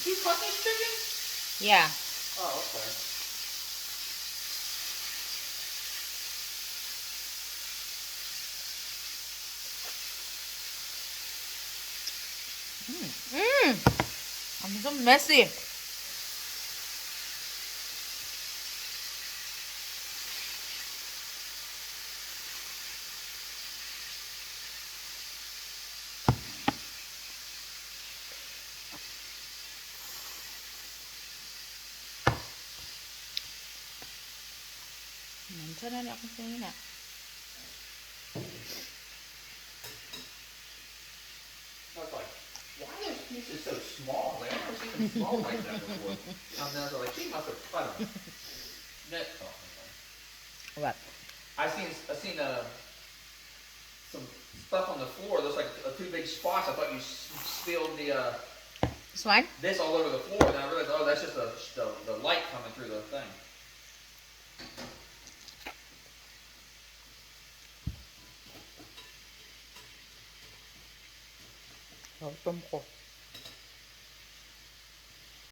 Did you cut this chicken? Yeah. Oh, okay. I'm so messy. Sana na akong sa'yo na. I was like, why are those pieces so small? Like, I've never seen them small like that before. And then I was like, she must have cut them. Oh, okay. What? I seen some stuff on the floor. It looks like two big spots. I thought you spilled This one? this all over the floor. And then I realized, oh, that's just the light coming through the thing. Gutom ko.